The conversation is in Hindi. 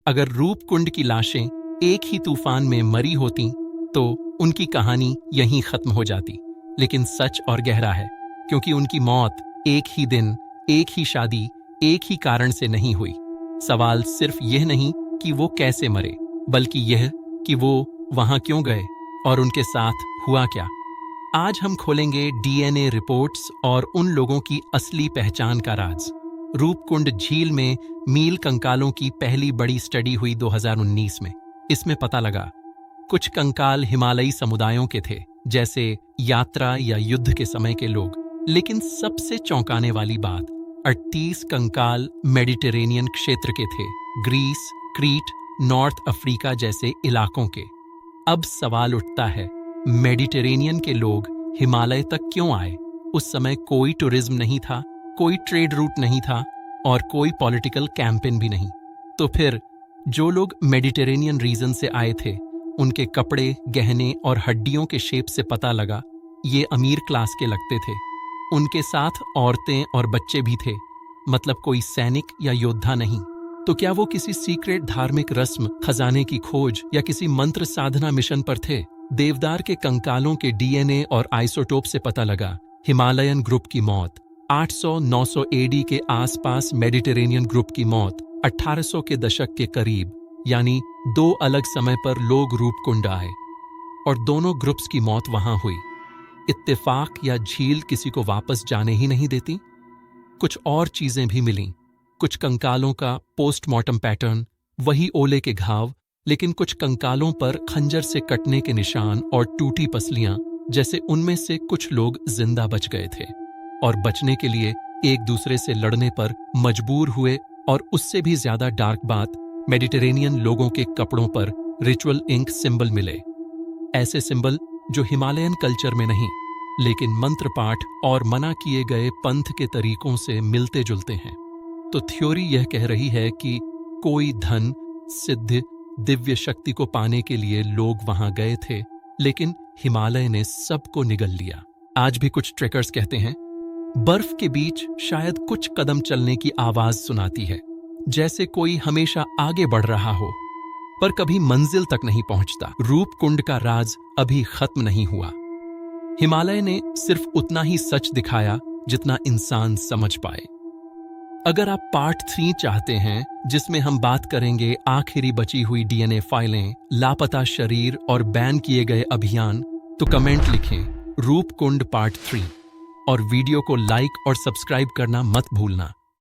अगर रूपकुंड की लाशें एक ही तूफान में मरी होती तो उनकी कहानी यहीं खत्म हो जाती। लेकिन सच और गहरा है, क्योंकि उनकी मौत एक ही दिन, एक ही शादी, एक ही कारण से नहीं हुई। सवाल सिर्फ यह नहीं कि वो कैसे मरे, बल्कि यह कि वो वहां क्यों गए और उनके साथ हुआ क्या। आज हम खोलेंगे डीएनए रिपोर्ट्स और उन लोगों की असली पहचान का राज। रूपकुंड झील में मील कंकालों की पहली बड़ी स्टडी हुई 2019 में। इसमें पता लगा कुछ कंकाल हिमालयी समुदायों के थे, जैसे यात्रा या युद्ध के समय के लोग। लेकिन सबसे चौंकाने वाली बात, 38 कंकाल मेडिटेरेनियन क्षेत्र के थे, ग्रीस, क्रीट, नॉर्थ अफ्रीका जैसे इलाकों के। अब सवाल उठता है, मेडिटेरेनियन के लोग हिमालय तक क्यों आए? उस समय कोई टूरिज्म नहीं था, कोई ट्रेड रूट नहीं था और कोई पॉलिटिकल कैंपेन भी नहीं। तो फिर जो लोग मेडिटेरेनियन रीजन से आए थे, उनके कपड़े, गहने और हड्डियों के शेप से पता लगा ये अमीर क्लास के लगते थे। उनके साथ औरतें और बच्चे भी थे, मतलब कोई सैनिक या योद्धा नहीं। तो क्या वो किसी सीक्रेट धार्मिक रस्म, खजाने की खोज या किसी मंत्र साधना मिशन पर थे? देवदार के कंकालों के डीएनए और आइसोटोप से पता लगा हिमालयन ग्रुप की मौत 800-900 एडी के आसपास, मेडिटेरेनियन ग्रुप की मौत 1800 के दशक के करीब। यानी दो अलग समय पर लोग रूपकुंड आए और दोनों ग्रुप्स की मौत वहां हुई। इत्तेफाक या झील किसी को वापस जाने ही नहीं देती? कुछ और चीजें भी मिलीं। कुछ कंकालों का पोस्टमार्टम पैटर्न, वही ओले के घाव, लेकिन कुछ कंकालों पर खंजर से कटने के निशान और टूटी पसलियां, जैसे उनमें से कुछ लोग जिंदा बच गए थे और बचने के लिए एक दूसरे से लड़ने पर मजबूर हुए। और उससे भी ज्यादा डार्क बात, मेडिटेरेनियन लोगों के कपड़ों पर रिचुअल इंक सिंबल मिले। ऐसे सिंबल जो हिमालयन कल्चर में नहीं, लेकिन मंत्र पाठ और मना किए गए पंथ के तरीकों से मिलते जुलते हैं। तो थ्योरी यह कह रही है कि कोई धन, सिद्ध, दिव्य शक्ति को पाने के लिए लोग वहां गए थे, लेकिन हिमालय ने सबको निगल लिया। आज भी कुछ ट्रेकर्स कहते हैं बर्फ के बीच शायद कुछ कदम चलने की आवाज सुनाती है, जैसे कोई हमेशा आगे बढ़ रहा हो पर कभी मंजिल तक नहीं पहुंचता। रूपकुंड का राज अभी खत्म नहीं हुआ। हिमालय ने सिर्फ उतना ही सच दिखाया जितना इंसान समझ पाए। अगर आप पार्ट 3 चाहते हैं, जिसमें हम बात करेंगे आखिरी बची हुई डीएनए फाइलें, लापता शरीर और बैन किए गए अभियान, तो कमेंट लिखें रूपकुंड पार्ट 3 और वीडियो को लाइक और सब्सक्राइब करना मत भूलना।